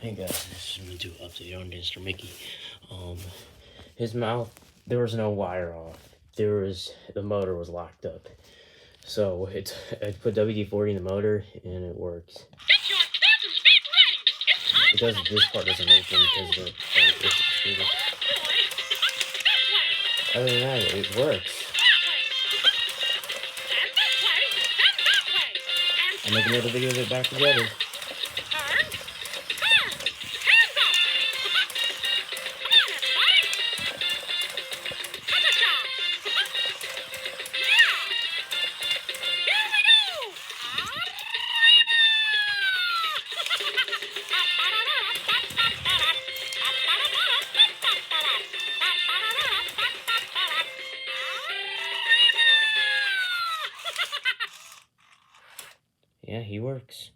Hey guys, this is to update on Mr. Mickey. His mouth, there was no wire off. The motor was locked up. So I put WD-40 in the motor and it works. It does, this part doesn't open because the part is extruded. Other than that, it works. I'll make another video of it back together. Yeah, he works.